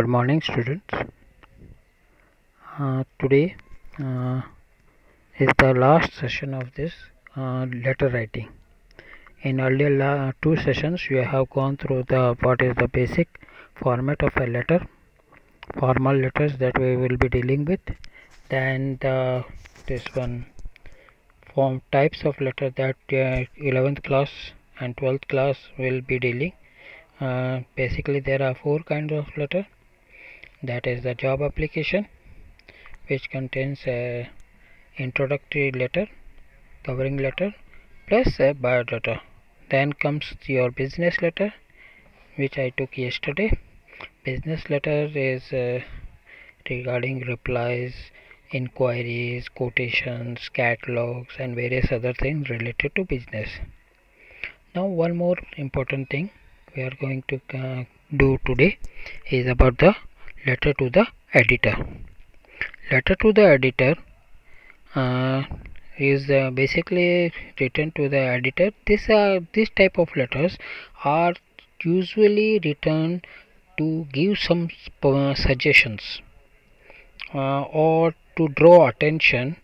Good morning, students. Today is the last session of this letter writing. In earlier two sessions, we have gone through what is the basic format of a letter, formal letters that we will be dealing with. Then this one form types of letter that 11th class and 12th class will be dealing. Basically, there are four kinds of letter. That is the job application, which contains a introductory letter, covering letter plus a biodata. Then comes your business letter, which I took yesterday. Business letter is regarding replies, inquiries, quotations, catalogs and various other things related to business. Now one more important thing we are going to do today is about the letter to the editor. Letter to the editor is basically written to the editor. This type of letters are usually written to give some suggestions or to draw attention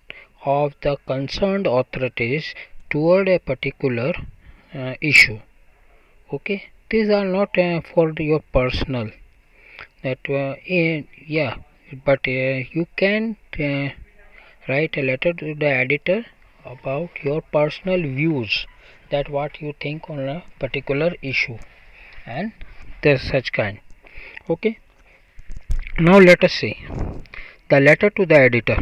of the concerned authorities toward a particular issue. Okay, these are not for your personal that but you can write a letter to the editor about your personal views, that what you think on a particular issue and there's such kind. Okay, now let us see the letter to the editor.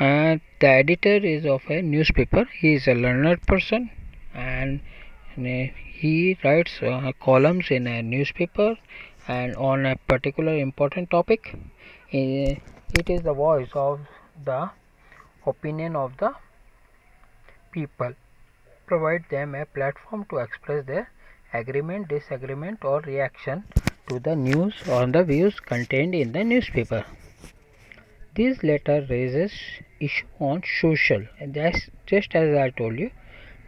The editor is of a newspaper. He is a learned person and he writes columns in a newspaper and on a particular important topic. It is the voice of the opinion of the people, provide them a platform to express their agreement, disagreement or reaction to the news or the views contained in the newspaper. This letter raises issue on social, and that's just as I told you,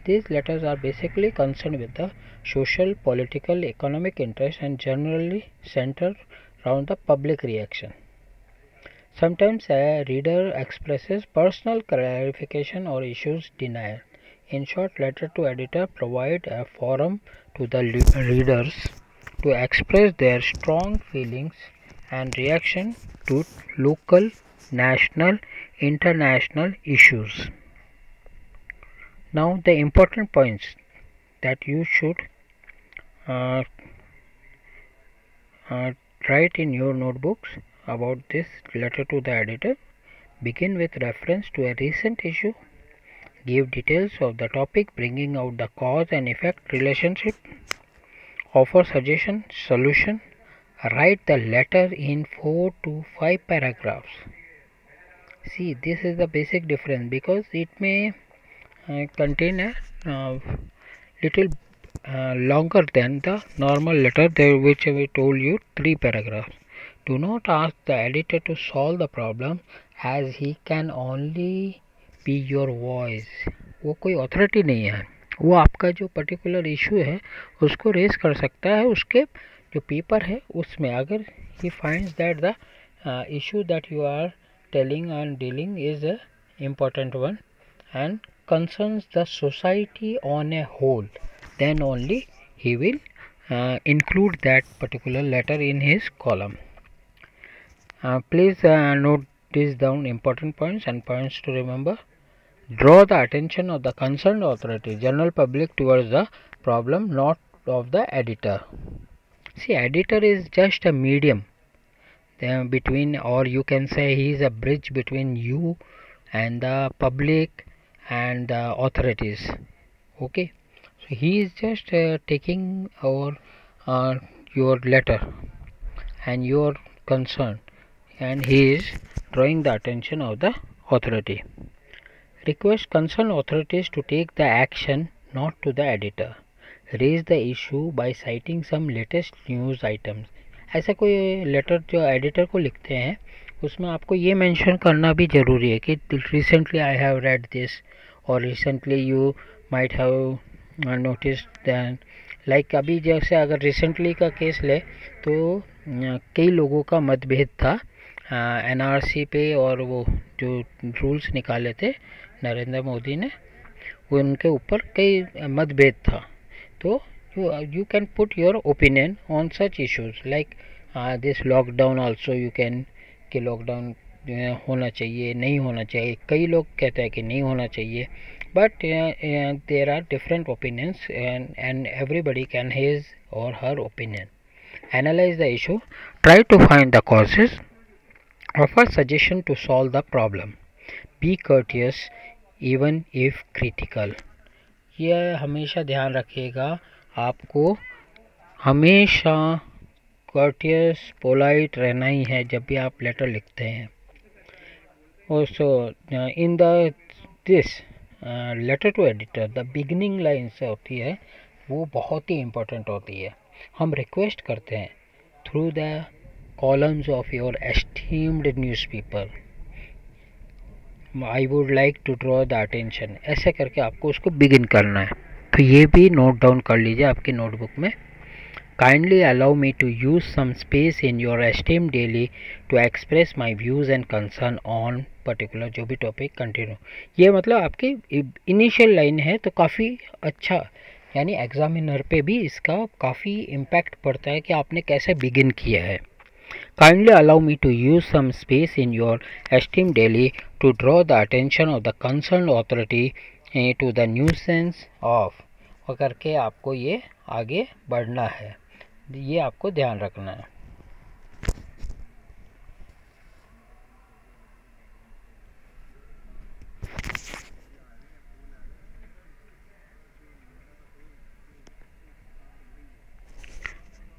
these letters are basically concerned with the social, political, economic interest and generally centered around the public reaction. Sometimes a reader expresses personal clarification or issues denial. In short, letter to editor provide a forum to the readers to express their strong feelings and reaction to local, national, international issues. Now the important points that you should write in your notebooks about this letter to the editor. Begin with reference to a recent issue. Give details of the topic, bringing out the cause and effect relationship. Offer suggestion, solution. Write the letter in 4 to 5 paragraphs. See, this is the basic difference because it may contain a little longer than the normal letter which we told you 3 paragraphs. Do not ask the editor to solve the problem as he can only be your voice. वो कोई authority नहीं है, वो आपका जो particular issue है उसको raise कर सकता है उसके जो paper है उसमें, अगर he finds that the issue that you are telling and dealing is a important one and concerns the society on a whole, then only he will include that particular letter in his column. Please note these down important points and points to remember. Draw the attention of the concerned authority, general public towards the problem, not of the editor. See, editor is just a medium between, or you can say he is a bridge between you and the public and the authorities. Okay, so he is just taking over your letter and your concern, and he is drawing the attention of the authority. Request concerned authorities to take the action, not to the editor. Raise the issue by citing some latest news items. ऐसा कोई letter जो editor को लिखते हैं उसमें आपको ये mention करना भी ज़रूरी है कि recently I have read this और recently you might have noticed that like अभी जैसे अगर रिसेंटली का केस ले तो कई लोगों का मतभेद था एनआरसी पे, और वो जो रूल्स निकाले थे नरेंद्र मोदी ने उनके ऊपर कई मतभेद था. तो you can put your opinion on such issues like this lockdown also you can कि लॉकडाउन होना चाहिए नहीं होना चाहिए. कई लोग कहते हैं कि नहीं होना चाहिए, but there are different opinions and everybody can his or her opinion. Analyze the issue, try to find the causes, offer suggestion to solve the problem, be courteous even if critical. यह हमेशा ध्यान रखिएगा, आपको हमेशा courteous polite रहना ही है जब भी आप लेटर लिखते हैं. Also in the this letter to editor the beginning line से होती है वो बहुत ही इम्पोर्टेंट होती है. हम रिक्वेस्ट करते हैं through the columns of your esteemed newspaper, I would like to draw the attention, ऐसे करके आपको उसको बिगिन करना है. तो ये भी नोट डाउन कर लीजिए आपकी नोटबुक में. Kindly allow me to use some space in your esteemed daily to express my views and concern on particular, जो भी टॉपिक कंटिन्यू. ये मतलब आपकी इनिशियल लाइन है तो काफ़ी अच्छा, यानी एग्जामिनर पे भी इसका काफ़ी इम्पैक्ट पड़ता है कि आपने कैसे बिगिन किया है. Kindly allow me to use some space in your esteemed daily to draw the attention of the concerned authority to the nuisance of, और करके आपको ये आगे बढ़ना है, ये आपको ध्यान रखना है.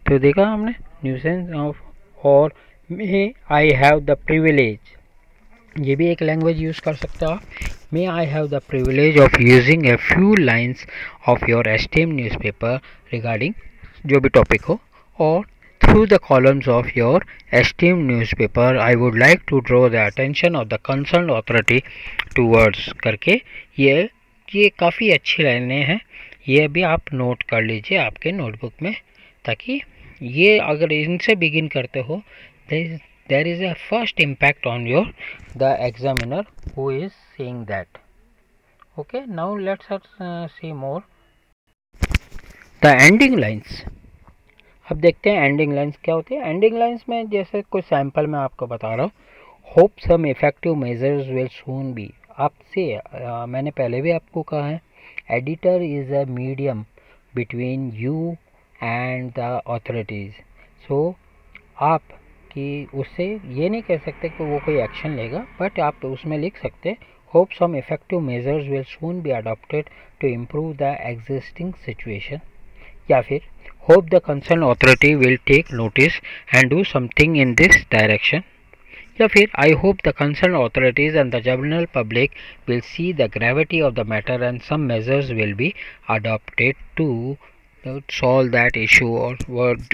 तो देखा हमने न्यूसेंस ऑफ और may I have the privilege, ये भी एक लैंग्वेज यूज़ कर सकते हो आप. May I have the privilege of using a few lines of your esteemed newspaper regarding जो भी टॉपिक हो, और through the columns of your esteemed newspaper I would like to draw the attention of the concern authority towards करके. ये काफ़ी अच्छी लाइनें हैं, ये भी आप नोट कर लीजिए आपके नोटबुक में, ताकि ये अगर इनसे बिगिन करते हो there is a first impact on your the examiner who is seeing that. Okay, now let's see more the ending lines. अब देखते हैं एंडिंग लाइंस क्या होती है. एंडिंग लाइंस में जैसे कुछ सैंपल मैं आपको बता रहा हूँ. Hope some effective measures will soon be, आपसे मैंने पहले भी आपको कहा है editor is a medium between you and the authorities. So आप कि उससे ये नहीं कह सकते कि वो कोई एक्शन लेगा, बट आप उसमें लिख सकते hope some effective measures will soon be adopted to improve the existing situation, या फिर hope the concern authority will take notice and do something in this direction, या फिर I hope the concern authorities and the general public will see the gravity of the matter and some measures will be adopted to solve that issue or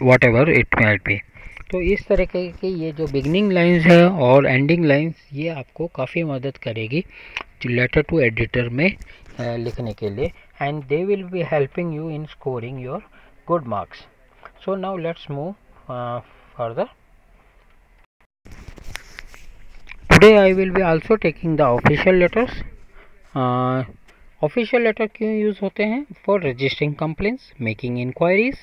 whatever it might be. तो इस तरह के ये जो beginning lines है और ending lines, ये आपको काफ़ी मदद करेगी लेटर टू एडिटर में लिखने के लिए, and they will be helping you in scoring your good marks. So now let's move further. Today I will be also taking the official letters. Official letter क्यों यूज़ होते हैं? For registering complaints, making inquiries,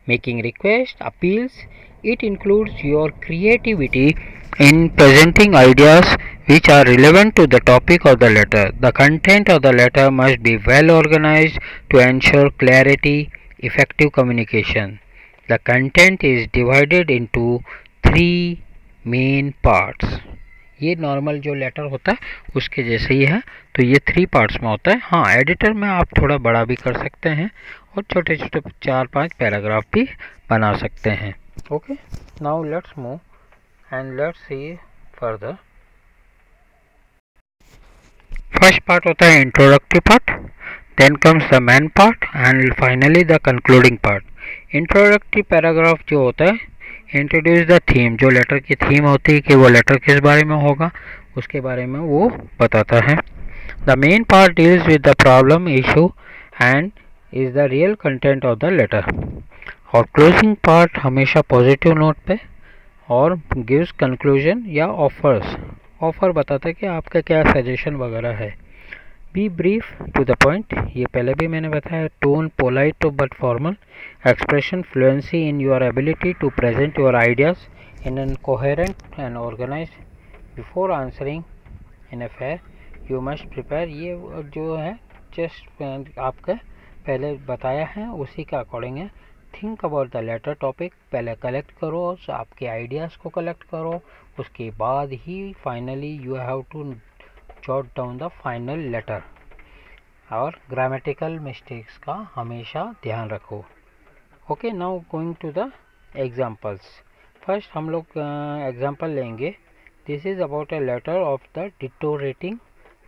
making request, appeals. It includes your creativity in presenting ideas which are relevant to the topic of the letter. The content of the letter must be well organized to ensure clarity, effective communication. The content is divided into 3 main parts. ये normal जो letter होता है उसके जैसे ही है, तो ये 3 parts में होता है. हाँ, एडिटर में आप थोड़ा बड़ा भी कर सकते हैं और छोटे छोटे 4-5 पैराग्राफ भी बना सकते हैं. Okay, now let's move and let's see further. First part होता है introductory part, then comes the main part and finally the concluding part. Introductory paragraph जो होता है इंट्रोड्यूस द थीम, जो लेटर की थीम होती है कि वो लेटर किस बारे में होगा उसके बारे में वो बताता है. The main part deals with the problem, issue and is the real content of the letter. और क्लोजिंग पार्ट हमेशा पॉजिटिव नोट पे और गिव्स कंक्लूजन या ऑफर बताता है कि आपका क्या सजेशन वगैरह है। Be brief to the point, ये पहले भी मैंने बताया। Tone polite but formal, expression fluency in your ability to present your ideas in an coherent and organized. Before answering in affair you must prepare, ये जो है जस्ट आपका पहले बताया है उसी के अकॉर्डिंग है। Think about the letter topic, पहले कलेक्ट करो, आपके आइडियाज़ को कलेक्ट करो, उसके बाद ही finally you have to jot down the final letter. और ग्रामेटिकल मिस्टेक्स का हमेशा ध्यान रखो। Okay, now going to the examples. First हम लोग एग्जाम्पल लेंगे। This is about a letter of the deteriorating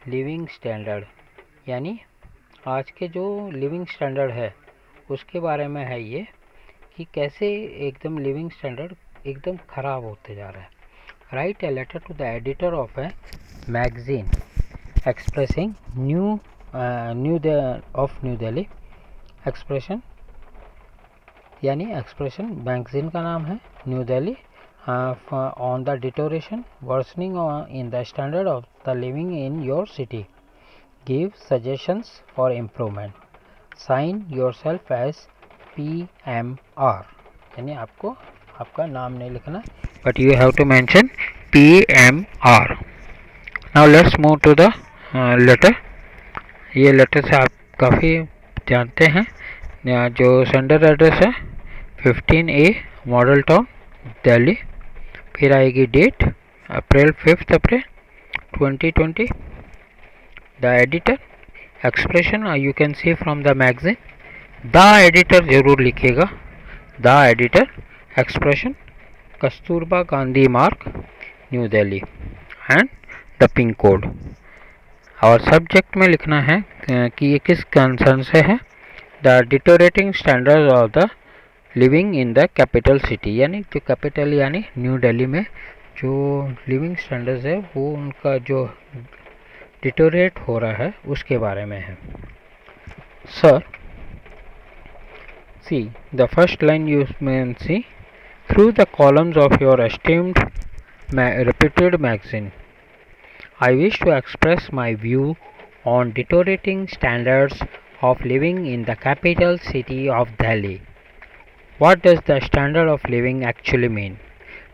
living standard, यानी आज के जो लिविंग स्टैंडर्ड है उसके बारे में है ये, कि कैसे एकदम लिविंग स्टैंडर्ड एकदम ख़राब होते जा रहा है। Write a letter to the editor of a magazine expressing New Delhi expression, यानी एक्सप्रेशन मैगजीन का नाम है, New Delhi, on the deterioration worsening in the standard of the living in your city, give suggestions for improvement, sign yourself as PMR, यानी आपको आपका नाम नहीं लिखना, but you have to mention PMR। Now let's move to the letter. ये letter से आप काफ़ी जानते हैं। जो सेंडर एड्रेस है 15A मॉडल टाउन दिल्ली, फिर आएगी date April 5 April 2020। The editor Expression you can see from the magazine, the editor जरूर लिखिएगा, the editor Expression Kasturba Gandhi Marg New Delhi and the pin code. और सब्जेक्ट में लिखना है कि ये किस कंसर्न से है, the deteriorating standard of the living in the capital city, यानी जो कैपिटल यानी न्यू दिल्ली में जो लिविंग स्टैंडर्ड्स है वो उनका जो डिटोरेट हो रहा है उसके बारे में है। Sir, see the first line you may see, through the columns of your esteemed reputed magazine, I wish to express my view on deteriorating standards of living in the capital city of Delhi. What does the standard of living actually mean?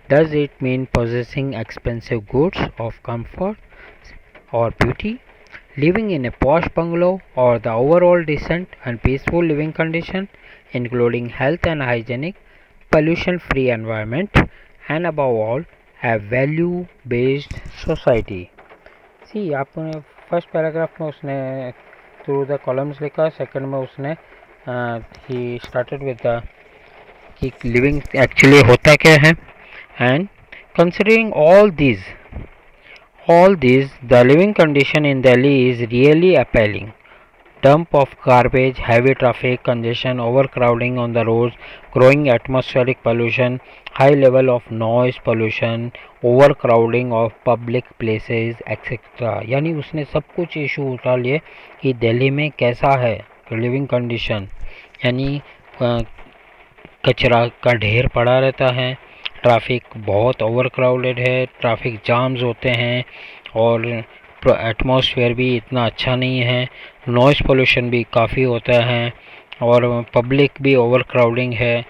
Does it mean possessing expensive goods of comfort or beauty, living in a posh bungalow, or the overall decent and peaceful living condition, including health and hygienic, pollution-free environment, and above all, a value-based society? See, आपने first paragraph में उसने through the columns लिखा, second में उसने he started with the कि living actually होता क्या है, and considering all these, the living condition in Delhi is really appalling. Dump of garbage, heavy traffic congestion, overcrowding on the roads, growing atmospheric pollution, high level of noise pollution, overcrowding of public places, etc. यानी उसने सब कुछ issue उठा लिए कि दिल्ली में कैसा है लिविंग कंडीशन, यानी कचरा का ढेर पड़ा रहता है, ट्रैफिक बहुत ओवर क्राउडेड है, ट्रैफिक जाम्स होते हैं, और एटमॉस्फेयर भी इतना अच्छा नहीं है, नॉइज़ पोल्यूशन भी काफ़ी होता है, और पब्लिक भी ओवर क्राउडिंग है।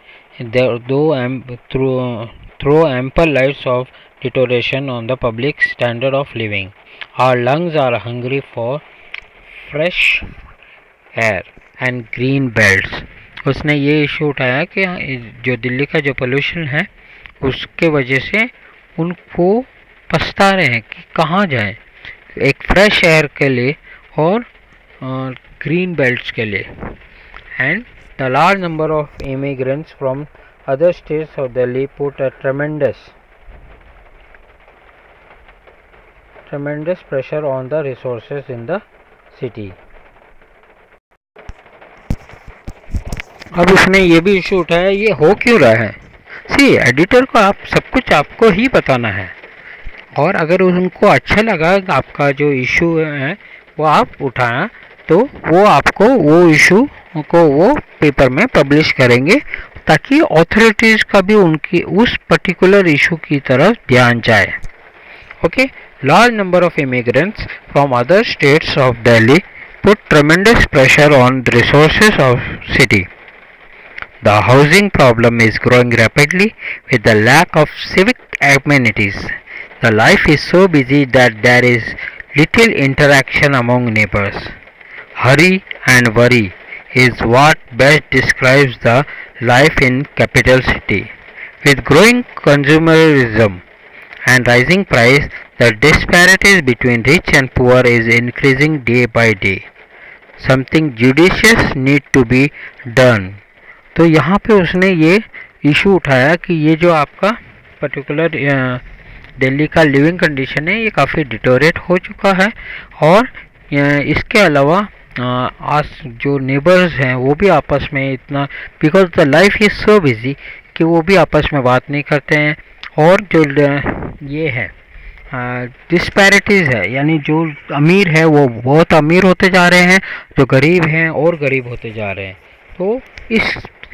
Throw ample lights of deterioration on the public standard of living, our lungs are hungry for fresh air and green belts. उसने ये इशू उठाया कि जो दिल्ली का जो पोल्यूशन है उसके वजह से उनको पछता रहे हैं कि कहाँ जाएं, एक फ्रेश एयर के लिए और ग्रीन बेल्ट्स के लिए। And the large number of immigrants from other states of Delhi put a ट्रेमेंडस pressure on the resources in the city. अब उसने ये भी इशू उठाया, ये हो क्यों रहा है। सी, एडिटर को आप सब कुछ आपको ही बताना है, और अगर उनको अच्छा लगा आपका जो इशू है वो आप उठाना, तो वो आपको वो इशू को वो पेपर में पब्लिश करेंगे ताकि ऑथोरिटीज़ का भी उनकी उस पर्टिकुलर इशू की तरफ ध्यान जाए. Okay, large number of immigrants from other states of Delhi put tremendous pressure on the resources of city. The housing problem is growing rapidly with the lack of civic amenities. The life is so busy that there is little interaction among neighbors. Hurry and worry is what best describes the life in capital city. With growing consumerism and rising price, the disparities between rich and poor is increasing day by day. Something judicious need to be done. तो यहाँ पे उसने ये issue उठाया कि ये जो आपका पर्टिकुलर दिल्ली का लिविंग कंडीशन है ये काफ़ी डिटोरेट हो चुका है और इसके अलावा आज जो नेबर्स हैं वो भी आपस में इतना because the life is so busy कि वो भी आपस में बात नहीं करते हैं और जो ये है डिस्पैरिटीज़ है यानी जो अमीर है वो बहुत अमीर होते जा रहे हैं, जो गरीब हैं और गरीब होते जा रहे हैं. तो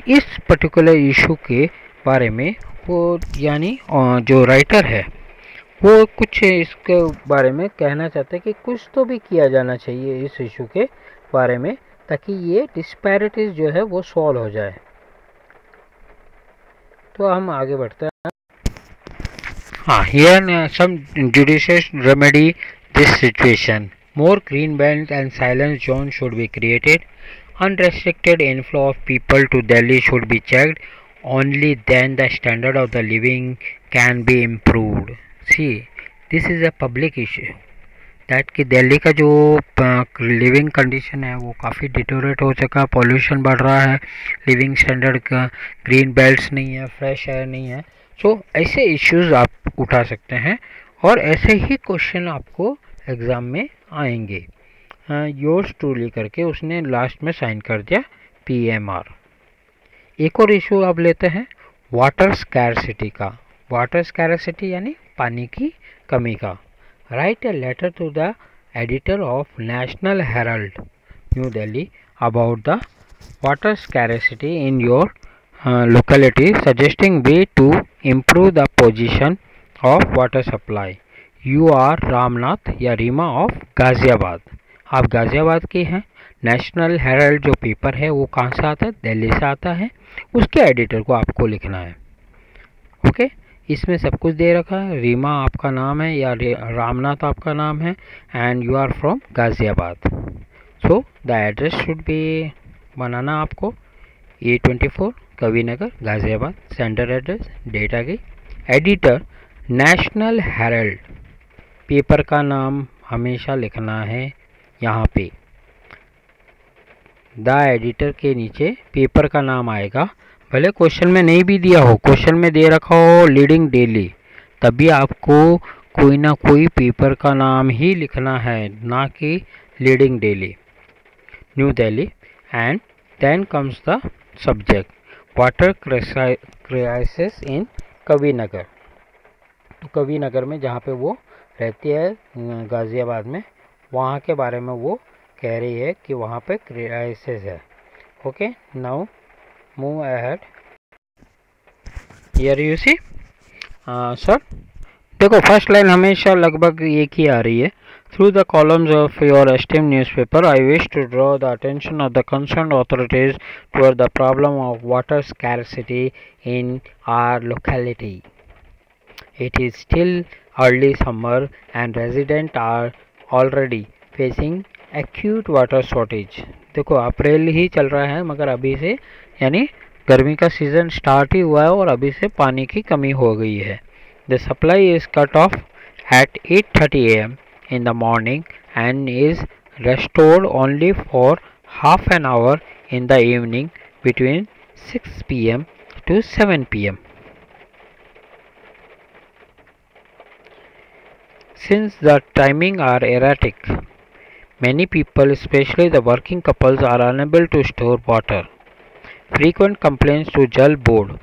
इस पर्टिकुलर इशू के बारे में वो यानी जो राइटर है वो कुछ इसके बारे में कहना चाहते हैं कि कुछ तो भी किया जाना चाहिए इस इशू के बारे में ताकि ये डिस्पैरिटीज़ जो है वो सॉल्व हो जाए. तो हम आगे बढ़ते हैं. Here some judicious remedy this situation. More green belts and silence zones should be created. Unrestricted inflow of people to Delhi should be checked. Only then the standard of the living can be improved. See, this is a public issue. That कि दिल्ली का जो living condition है वो काफ़ी deteriorate हो चुका, pollution बढ़ रहा है, लिविंग स्टैंडर्ड का ग्रीन बेल्ट्स नहीं है, फ्रेश एयर नहीं है. तो ऐसे इश्यूज आप उठा सकते हैं और ऐसे ही क्वेश्चन आपको एग्ज़ाम में आएंगे. योर्स ट्रूली करके उसने लास्ट में साइन कर दिया PMR. एक और इशू आप लेते हैं वाटर स्कैरसिटी का. वाटर स्कैरसिटी यानी पानी की कमी का. Write a letter to the editor of National Herald New Delhi about the water scarcity in your locality, suggesting way to improve the position of water supply. You are Ramnath या Reema of Ghaziabad. आप गाज़ियाबाद के हैं. National Herald जो paper है वो कहाँ से आता है? दिल्ली से आता है. उसके एडिटर को आपको लिखना है. ओके, इसमें सब कुछ दे रखा है. रीमा आपका नाम है या रामनाथ आपका नाम है and you are from Ghaziabad. So the address should be बनाना आपको A24 Kavinagar Ghaziabad. Sender address, date आ गई. Editor national Herald. पेपर का नाम हमेशा लिखना है यहाँ पे. द एडिटर के नीचे पेपर का नाम आएगा. भले क्वेश्चन में नहीं भी दिया हो, क्वेश्चन में दे रखा हो लीडिंग डेली, तभी आपको कोई ना कोई पेपर का नाम ही लिखना है, ना कि leading daily New Delhi. And then comes the subject water crisis in Kavinagar. तो कविनगर में जहाँ पे वो रहती है गाज़ियाबाद में, वहाँ के बारे में वो कह रही है कि वहाँ पे क्राइसिस है. Okay, now move ahead. Here you see sir, देखो फर्स्ट लाइन हमेशा लगभग एक ही आ रही है. Through the columns of your esteemed newspaper, I wish to draw the attention of the concerned authorities toward the problem of water scarcity in our locality. It is still early summer and residents are already facing acute water shortage. देखो अप्रैल ही चल रहा है मगर अभी से यानी गर्मी का सीज़न स्टार्ट ही हुआ है और अभी से पानी की कमी हो गई है. The supply is cut off at 8:30 AM in the morning and is restored only for half an hour in the evening between 6 PM to 7 PM. Since the timing are erratic, many people, especially the working couples, are unable to store water. Frequent complaints to जल board.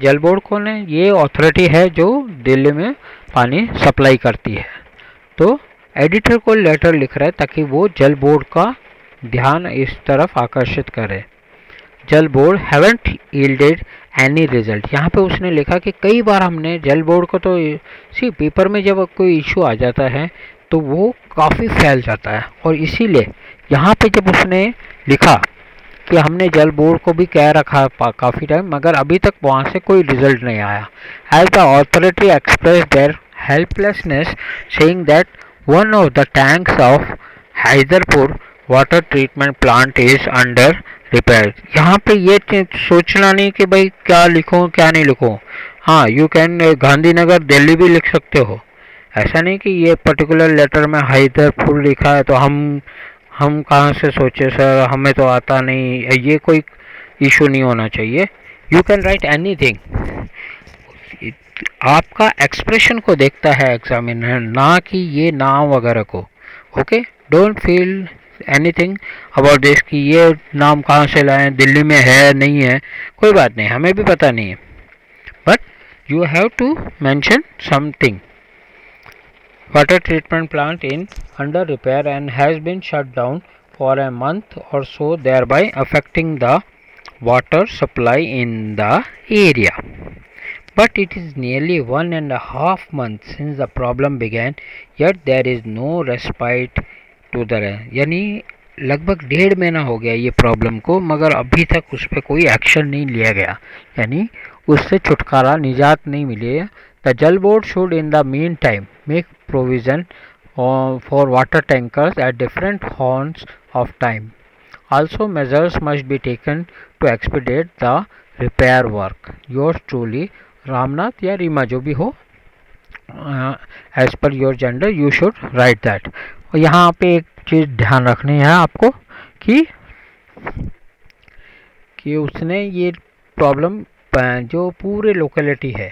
जल board कौन है? ये authority है जो दिल्ली में पानी supply करती है. तो एडिटर को लेटर लिख रहा है ताकि वो जल बोर्ड का ध्यान इस तरफ आकर्षित करे। जल board haven't yielded any result. यहाँ पे उसने लिखा कि कई बार हमने जल बोर्ड को तो सी पेपर में जब कोई इशू आ जाता है तो वो काफ़ी फैल जाता है, और इसीलिए यहाँ पे जब उसने लिखा कि हमने जल बोर्ड को भी कह रखा काफ़ी टाइम, मगर अभी तक वहाँ से कोई रिजल्ट नहीं आया। As the authority express their helplessness saying that one of the tanks of Haiderpur water treatment plant is under repair. यहाँ पे ये सोचना नहीं कि भाई क्या लिखूँ क्या नहीं लिखूँ। हाँ, यू कैन गांधीनगर दिल्ली भी लिख सकते हो। ऐसा नहीं कि ये पर्टिकुलर लेटर में हैदरपुर लिखा है तो हम कहाँ से सोचे सर, हमें तो आता नहीं, ये कोई इशू नहीं होना चाहिए। You can write anything. आपका एक्सप्रेशन को देखता है एग्जामिनर, ना कि ये नाम वगैरह को। Okay, don't feel anything about this कि ये नाम कहाँ से लाएं, दिल्ली में है नहीं है, कोई बात नहीं, हमें भी पता नहीं है। But you have to mention something. Water treatment plant in under repair and has been shut down for a month or so, thereby affecting the water supply in the area. But it is nearly 1.5 months since the problem began, yet there is no respite to the यानी लगभग 1.5 महीना हो गया ये problem को, मगर अभी तक उस पर कोई एक्शन नहीं लिया गया, यानी उससे छुटकारा निजात नहीं मिली है। The Jal Board should in the meantime make provision for water tankers at different haunts of time. Also measures must be taken to expedite the repair work. Yours truly, Ramnath या रीमा जो भी हो, as per your gender you should write that. और यहाँ पे एक चीज़ ध्यान रखनी है आपको कि उसने ये प्रॉब्लम जो पूरे लोकेलिटी है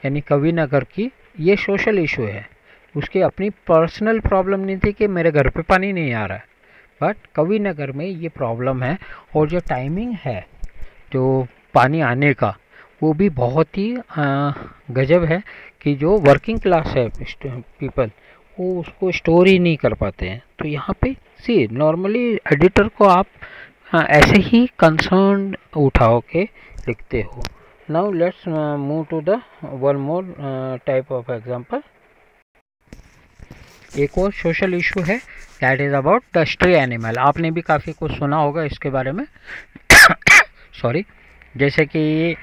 यानी कवि नगर की, ये सोशल इशू है, उसकी अपनी पर्सनल प्रॉब्लम नहीं थी कि मेरे घर पे पानी नहीं आ रहा है, बट कवि नगर में ये प्रॉब्लम है। और जो टाइमिंग है जो पानी आने का वो भी बहुत ही गजब है कि जो वर्किंग क्लास है पीपल वो उसको स्टोर ही नहीं कर पाते हैं। तो यहाँ पे सी नॉर्मली एडिटर को आप ऐसे ही कंसर्न उठाओ के लिखते हो। Now let's move to the one more type of example. एक और सोशल इशू है, that is about the stray animal. आपने भी काफ़ी कुछ सुना होगा इसके बारे में सॉरी, जैसे कि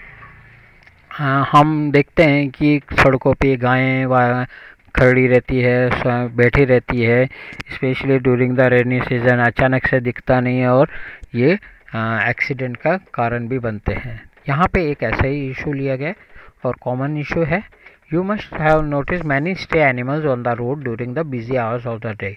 हम देखते हैं कि सड़कों पे गायें खड़ी रहती है, बैठी रहती है, specially during the rainy season, अचानक से दिखता नहीं है और ये एक्सीडेंट का कारण भी बनते हैं। यहाँ पे एक ऐसा ही इशू लिया गया और कॉमन इशू है। You must have notice many stay animals on the road during the busy hours of the day.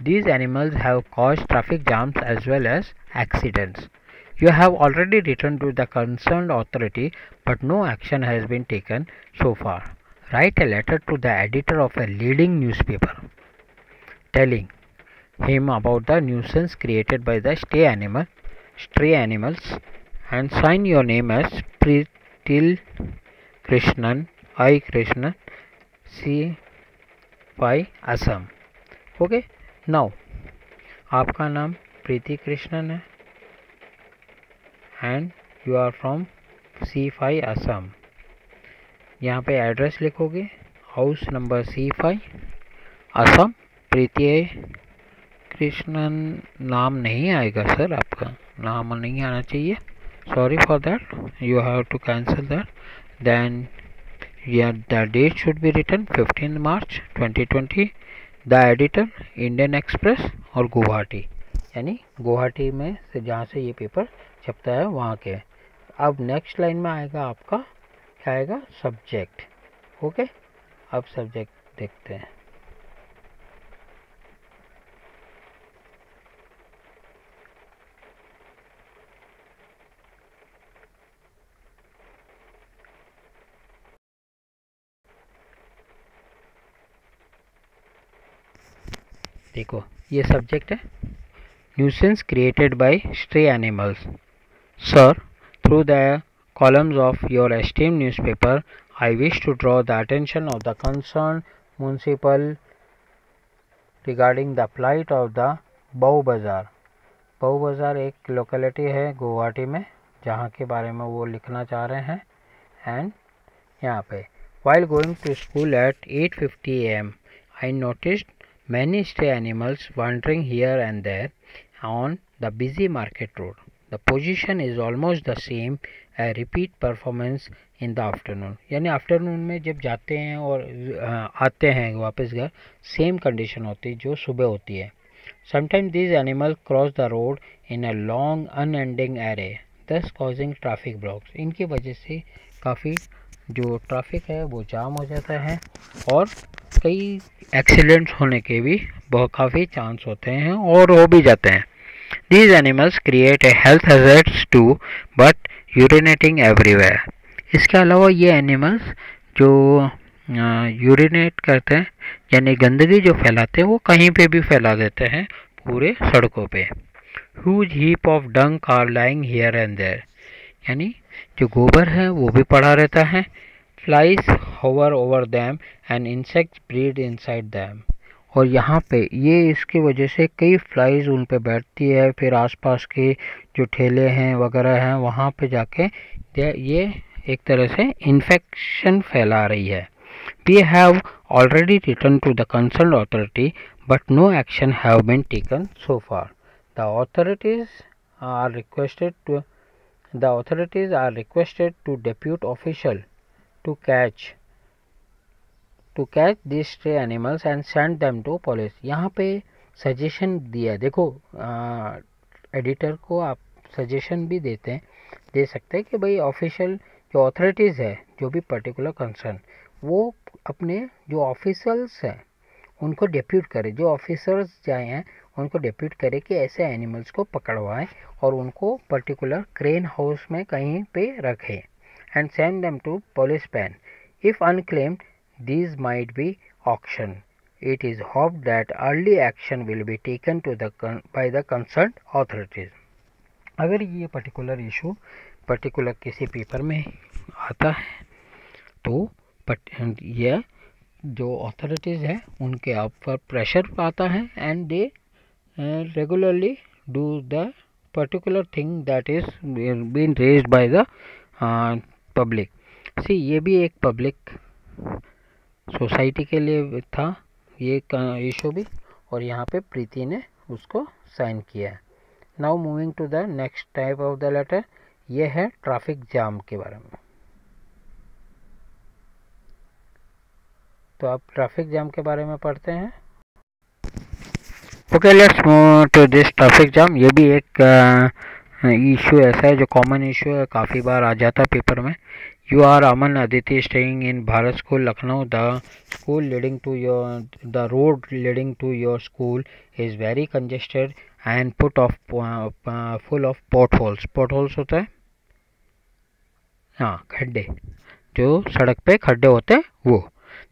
These animals have caused traffic jams as well as accidents. You have already written to the concerned authority, but no action has been taken so far. Write a letter to the editor of a leading newspaper, telling him about the nuisance created by the stray animals, and sign your name as Pritil Krishnan, I Krishnan, C5 Assam. Okay, now आपका नाम प्रीति कृष्णन है and you are from C5 Assam. यहाँ पे address लिखोगे, house number C5 Assam, Preeti Krishnan नाम नहीं आएगा sir, आपका नाम नहीं आना चाहिए, sorry for that, you have to cancel that. Then yeah, the date should be written 15 March 2020. The editor Indian express और गुवाहाटी, यानी गुवाहाटी में से जहाँ से ये पेपर छपता है वहाँ के। अब नेक्स्ट लाइन में आएगा आपका क्या आएगा, सब्जेक्ट। ओके, अब सब्जेक्ट देखते हैं। देखो ये सब्जेक्ट है, nuisance created by stray animals. Sir, through the columns of your esteemed newspaper, I wish to draw the attention of the concerned municipal regarding the plight of the Bau Bazaar. बहु बाज़ार एक locality है गुवाहाटी में, जहाँ के बारे में वो लिखना चाह रहे हैं। एंड यहाँ पे while going to school at 8:50 a.m. I noticed many stray animals wandering here and there on the busy market road. The position is almost the same a repeat performance in the afternoon. यानी afternoon में जब जाते हैं और आते हैं वापस घर, सेम कंडीशन होती है जो सुबह होती है। Sometimes these animals cross the road in a long unending array, thus causing traffic blocks. इनकी वजह से काफ़ी जो ट्रैफिक है वो जाम हो जाता है और कई एक्सीडेंट्स होने के भी बहुत काफ़ी चांस होते हैं और हो भी जाते हैं। These animals create a health hazards too, but urinating everywhere. इसके अलावा ये एनिमल्स जो यूरिनेट करते हैं यानी गंदगी जो फैलाते हैं वो कहीं पे भी फैला देते हैं पूरे सड़कों पे। Huge heap of dung are lying here and there. यानी जो गोबर है वो भी पड़ा रहता है। Flies hover over them and insects breed inside them. और यहाँ पे ये इसकी वजह से कई फ्लाइज उन पे बैठती है, फिर आसपास के जो ठेले हैं वगैरह हैं वहाँ पे जाके ये एक तरह से इन्फेक्शन फैला रही है। We have already written to the concerned authority, but no action have been taken so far. The authorities are requested to depute official to catch these stray animals and send them to police. यहाँ पे suggestion दिया, देखो editor को आप suggestion भी दे सकते हैं कि भाई ऑफिशियल जो अथॉरिटीज़ है जो भी पर्टिकुलर कंसर्न वो अपने जो ऑफिसर्स हैं उनको डेप्यूट करे, जो ऑफिसर्स जाए हैं उनको डेप्यूट करे कि ऐसे एनिमल्स को पकड़वाएं और उनको पर्टिकुलर क्रेन हाउस में कहीं पे रखें and send them to police pen if unclaimed. These might be auctioned. It is hoped that early action will be taken by the concerned authorities. अगर ये पर्टिकुलर इशू पर्टिकुलर किसी paper में आता है तो यह जो अथॉरिटीज़ है उनके आप पर प्रेशर आता है and they regularly do the particular thing that is been raised by the public. See ये भी एक पब्लिक सोसाइटी के लिए था ये इशू भी, और यहाँ पे प्रीति ने उसको साइन किया है. Now moving to the next type of the letter, ये है ट्रैफिक जाम के बारे में. तो आप ट्रैफिक जाम के बारे में पढ़ते हैं. Okay, let's move to this traffic jam. ये भी एक इशू ऐसा है जो कॉमन इशू है, काफ़ी बार आ जाता है पेपर में. You are Aman Aditi staying in Bharat School, Lucknow. The road leading to your school is very congested and full of potholes. Potholes होता है हाँ खड्डे, जो सड़क पे खड्डे होते हैं वो.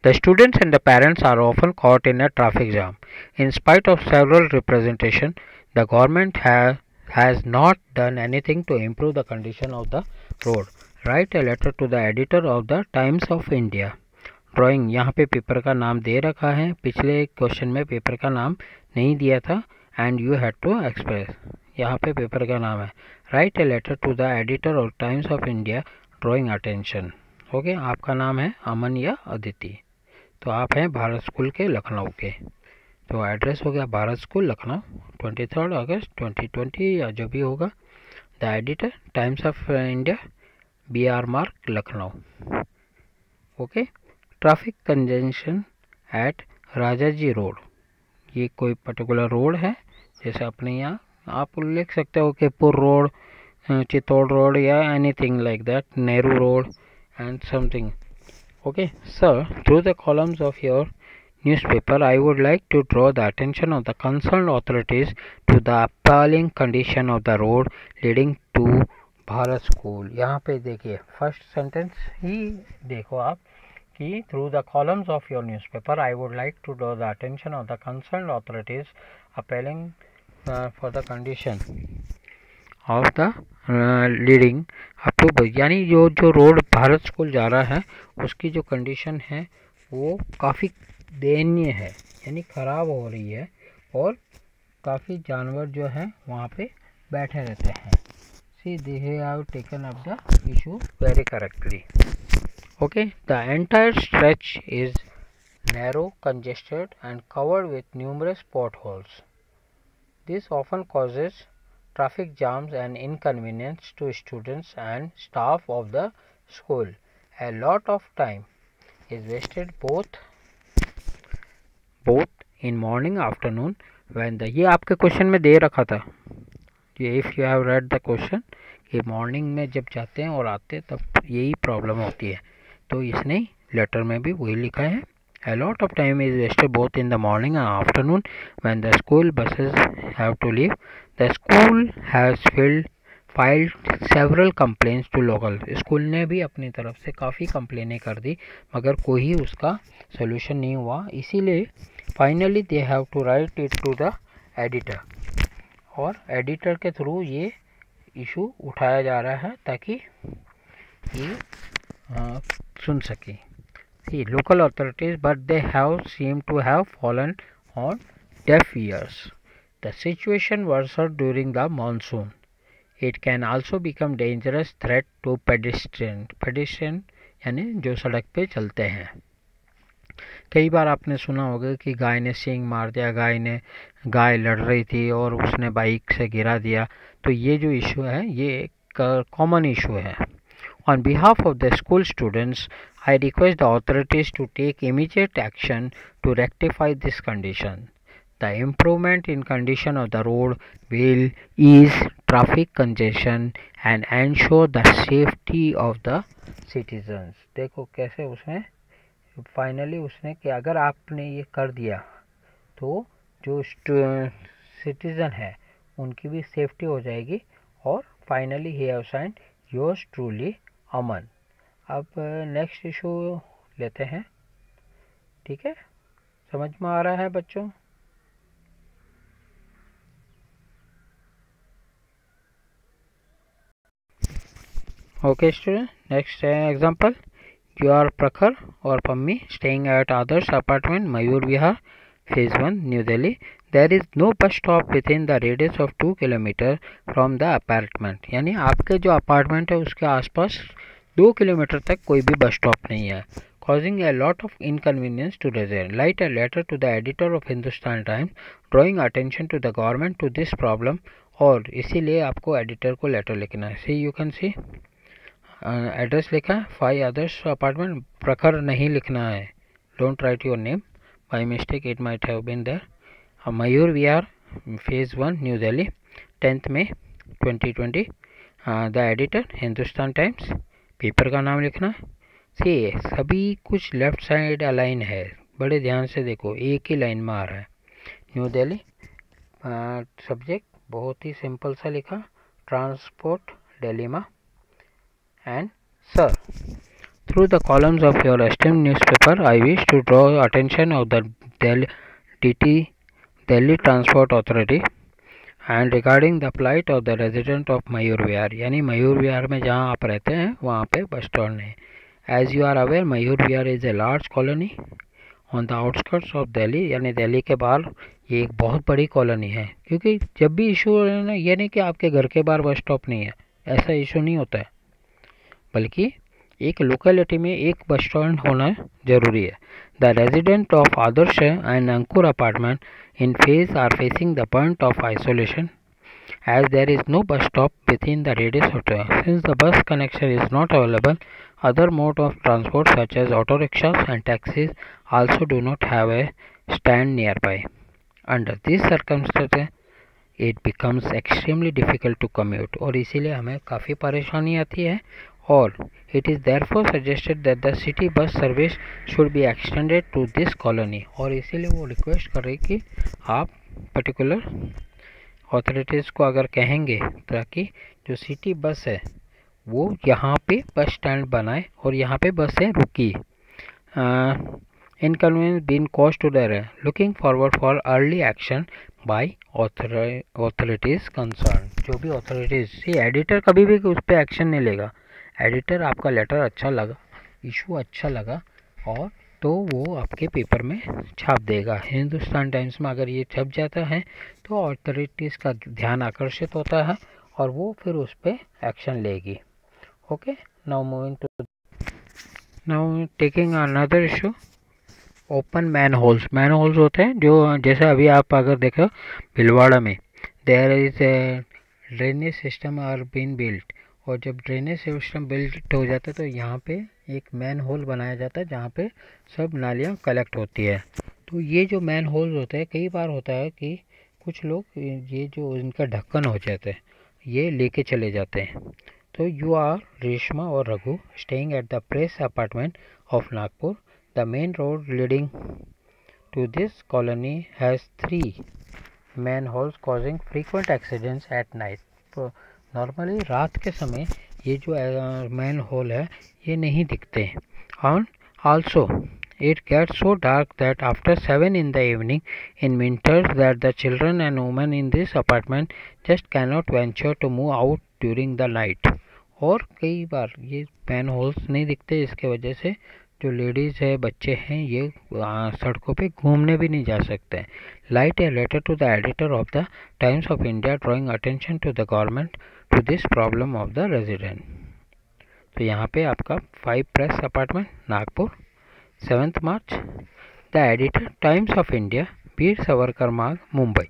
The students and the parents are often caught in a traffic jam. In spite of several representation, the government has not done anything to improve the condition of the road. Write a letter to the editor of the Times of India. Drawing, यहाँ पे paper का नाम दे रखा है, पिछले question में paper का नाम नहीं दिया था. And you had to express, यहाँ पे पेपर का नाम है. Write a letter to the editor of Times of India drawing attention. Okay, आपका नाम है अमन या अदिति, तो आप हैं भारत स्कूल के लखनऊ के. तो एड्रेस हो गया भारत स्कूल लखनऊ, 23 अगस्त 2020 या जो भी होगा. The editor Times of India, BR Marg Lucknow. Okay, traffic congestion at Rajaji Road. ये कोई पर्टिकुलर रोड है, जैसे अपने यहाँ आप लिख सकते हो कि पुर रोड, चित्तौड़ रोड या anything like that, Nehru road and something. Okay sir, through the columns of your newspaper, I would like to draw the attention of the concerned authorities to the appalling condition of the road leading to Bharat school. यहाँ पे देखिए first sentence ही देखो आप कि through the columns of your newspaper I would like to draw the attention of the concerned authorities appealing for the condition of the leading up to, यानी जो road Bharat school जा रहा है उसकी जो कंडीशन है वो काफ़ी दयनीय है, यानी ख़राब हो रही है और काफ़ी जानवर जो हैं वहाँ पे बैठे रहते हैं. See, they have taken up the issue very correctly. Okay, the entire stretch is narrow, congested and covered with numerous potholes. This often causes traffic jams and inconvenience to students and staff of the school. A lot of time is wasted both in morning afternoon when the, ये आपके question में दे रखा था, ये if you have read the question कि morning में जब जाते हैं और आते हैं तब यही प्रॉब्लम होती है, तो इसने लेटर में भी वही लिखा है. A lot of time is wasted both in the morning and afternoon when the school buses have to leave. The school has filed several complaints to local. School ने भी अपनी तरफ से काफ़ी कंप्लेनें कर दी मगर कोई उसका सोल्यूशन नहीं हुआ, इसीलिए finally they have to write it to the editor, और एडिटर के थ्रू ये इशू उठाया जा रहा है ताकि ये सुन सके. See, local authorities, but they have seemed to have fallen on deaf ears. The situation worsened during the monsoon. It can also become dangerous threat to pedestrian यानी जो सड़क पे चलते हैं. कई बार आपने सुना होगा कि गाय ने सींग मार दिया, गाय लड़ रही थी और उसने बाइक से गिरा दिया, तो ये जो इशू है ये एक कॉमन इशू है. On behalf of the school students, I request the authorities to take immediate action to rectify this condition. The improvement in condition of the road will ease traffic congestion and ensure the safety of the citizens. देखो कैसे उसने finally उसने कि अगर आपने ये कर दिया तो जो सिटीज़न है उनकी भी सेफ्टी हो जाएगी, और finally he have signed yours truly Aman. अब नेक्स्ट इशू लेते हैं, ठीक है, समझ में आ रहा है बच्चों? Okay student, next example. You are Prakhar or Pammi staying at Adarsh apartment, Mayur Vihar, phase 1, New Delhi. There is no bus stop within the radius of 2 kilometer from the apartment. यानी आपके जो apartment है उसके आसपास 2 kilometre तक कोई भी bus stop नहीं है. Causing a lot of inconvenience to residents. Write a letter to the editor of Hindustan Times drawing attention to the government to this problem. और इसीलिए आपको एडिटर को लेटर लिखना है. See, you can see address लिखा है 5 Adarsh apartment. Prakhar नहीं लिखना है, don't write your name, by mistake it might have been there. Mayur Vihar, phase 1, New Delhi, 10 May 2020. The editor Hindustan Times. Paper का नाम लिखना है. सी सभी कुछ लेफ़्ट साइड अलाइन है, बड़े ध्यान से देखो, एक ही लाइन में आ रहा है. न्यू दिल्ली. सब्जेक्ट बहुत ही सिंपल सा लिखा, transport dilemma. And sir, through the columns of your esteemed newspaper, I wish to draw attention of the Delhi Transport Authority and regarding the plight of the resident of Mayur Vihar. यानी मयूर विहार में जहाँ आप रहते हैं वहाँ पे bus stop नहीं. As you are aware, Mayur Vihar is a large colony on the outskirts of Delhi. यानी दिल्ली के बाहर ये एक बहुत बड़ी कॉलोनी है. क्योंकि जब भी इशू है ना, ये नहीं कि आपके घर के बाहर बस स्टॉप नहीं है, ऐसा इशू नहीं होता है, बल्कि एक लोकेलिटी में एक बस स्टैंड होना जरूरी है. The resident of Adarsh and Ankur apartment in phase are facing the point of isolation as there is no bus stop within the radius of travel. Since the bus connection is not available, other mode of transport such as auto rickshaws and taxies also do not have a stand nearby. Under this circumstances it becomes extremely difficult to commute. और इसीलिए हमें काफ़ी परेशानी आती है. और it is therefore suggested that the city bus service should be extended to this colony. और इसीलिए वो रिक्वेस्ट कर रही कि आप पर्टिकुलर अथॉरिटीज़ को अगर कहेंगे ताकि जो सिटी बस है वो यहाँ पे बस स्टैंड बनाए और यहाँ पे बसें रुकी. inconvenience being caused to the looking forward for early action by authorities concerned. जो भी authorities, एडिटर कभी भी उस पर एक्शन नहीं लेगा. एडिटर आपका लेटर अच्छा लगा, इशू अच्छा लगा, और तो वो आपके पेपर में छाप देगा। हिंदुस्तान टाइम्स में अगर ये छप जाता है तो अथॉरिटीज़ का ध्यान आकर्षित होता है और वो फिर उस पर एक्शन लेगी। Okay, now moving to now taking another issue, open manholes. Manholes होते हैं जो, जैसे अभी आप अगर देखो भीलवाड़ा में there is drainage system are been built, और जब ड्रेनेज सिस्टम बिल्ट हो जाता है तो यहाँ पे एक मैन होल बनाया जाता है जहाँ पे सब नालियाँ कलेक्ट होती है। तो ये जो मैन होल्स होते हैं, कई बार होता है कि कुछ लोग ये जो इनका ढक्कन हो जाता है ये लेके चले जाते हैं। तो यू आर रेशमा और Raghu staying at the press Apartment of Nagpur. The main road leading to this colony has 3 manholes causing frequent accidents at night. तो नॉर्मली रात के समय ये जो मैन होल है ये नहीं दिखते हैं। और also it gets so dark that after 7 in the evening in winters that the children and women in this apartment just cannot venture to move out during the night. और कई बार ये man holes नहीं दिखते, इसके वजह से जो ladies है, बच्चे हैं, ये सड़कों पे घूमने भी नहीं जा सकते। Write a letter to the editor of the Times of India drawing attention to the government to this problem of the resident. तो यहाँ पे आपका 5 Press Apartment Nagpur, 7 March. The editor Times of India, Veer Savarkar Marg, Mumbai.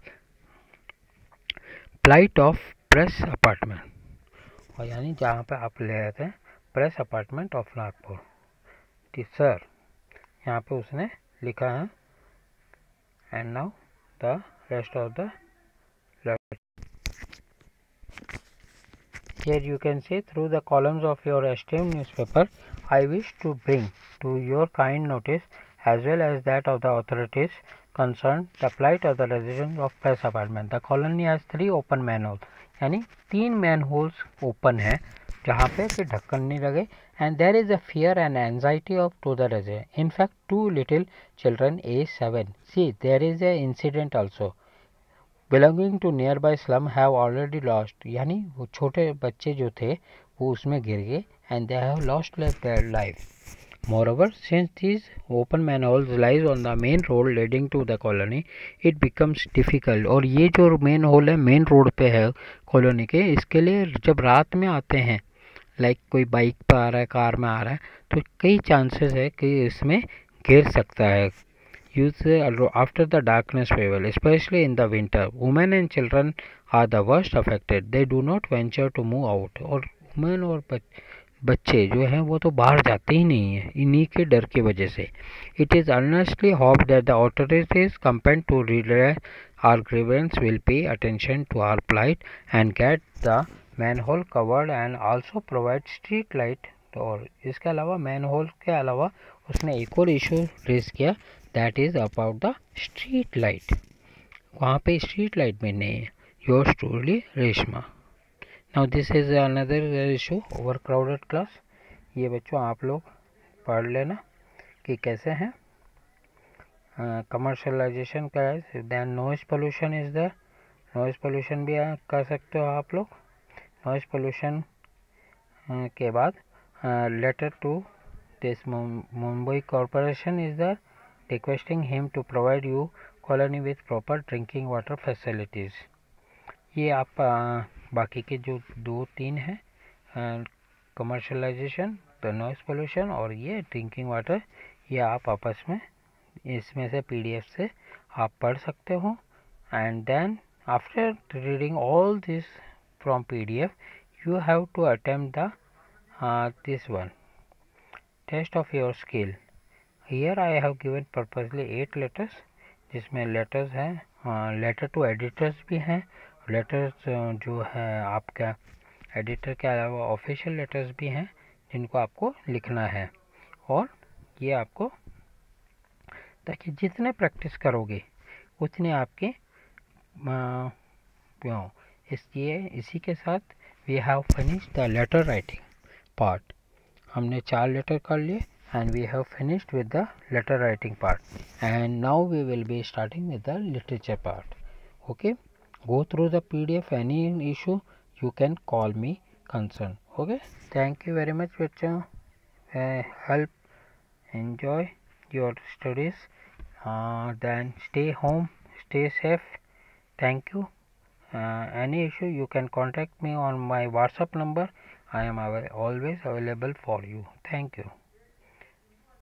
Plight of Press Apartment, और यानी जहाँ पे आप ले रहे थे Press Apartment of Nagpur. Sir यहाँ पे उसने लिखा है and now the rest of the letter. Here you can see through the columns of your esteemed newspaper, I wish to bring to your kind notice as well as that of the authorities concerned the plight of the residents of press apartment. The colony has 3 open manholes, यानी 3 manholes open है जहाँ पे कि ढक्कन नहीं लगे, and there is a fear and anxiety of to the resident. In fact, 2 little children aged 7. See, there is a incident also. Belonging to nearby slum have already lost. यानी वो छोटे बच्चे जो थे वो उसमें गिर गए and they have lost their life. Moreover, since these open manholes lies on the main road leading to the colony, it becomes difficult. और ये जो मेन होल है मेन रोड पे है कॉलोनी के, इसके लिए जब रात में आते हैं, लाइक कोई बाइक पर आ रहा है, कार में आ रहा है, तो कई चांसेस है कि इसमें गिर सकता है। Use after the darkness prevail, especially in the winter. Women and children are the worst affected. They do not venture to move out. और women और बच्चे जो हैं वो तो बाहर जाते ही नहीं हैं इन्हीं के डर की वजह से। It is earnestly hoped that the authorities competent to redress our grievance will pay attention to our plight and get the manhole covered and also provide street light. और इसके अलावा मैनहोल के अलावा उसने एक और इशू रेज किया, that is about the street light. वहाँ पे स्ट्रीट लाइट में नहीं है। Yours truly Reshma. Now this is another issue, over crowded class. ये बच्चों आप लोग पढ़ लेना कि कैसे हैं। कमर्शलाइजेशन का है, than noise pollution is the, noise pollution भी कर सकते हो आप लोग। नॉइज़ पोल्यूशन के बाद letter to this Mumbai Corporation is the requesting him to provide you colony with proper drinking water facilities. ये आप बाकी के जो 2-3 हैं, कमर्शलाइजेशन, तो नॉइस पोल्यूशन और ये ड्रिंकिंग वाटर, ये आप आपस में इसमें से PDF से आप पढ़ सकते हो। And then after reading all this from PDF you have to attempt the this one test of your skill. Here I have given purposely 8 letters, जिसमें लेटर्स हैं, लेटर टू एडिटर्स भी हैं, लेटर्स जो है आपका एडिटर के अलावा official letters भी हैं जिनको आपको लिखना है। और ये आपको, ताकि जितने प्रैक्टिस करोगे उतने आपके इसलिए इसी के साथ we have finished the letter writing part. हमने 4 लेटर कर लिए and we have finished with the letter writing part, and now we will be starting with the literature part. Okay, go through the PDF. Any issue you can call me concern. Okay, thank you very much बच्चों, help, enjoy, your studies. Then stay home, stay safe. Thank you. Any issue you can contact me on my WhatsApp number. I am always available for you. Thank you.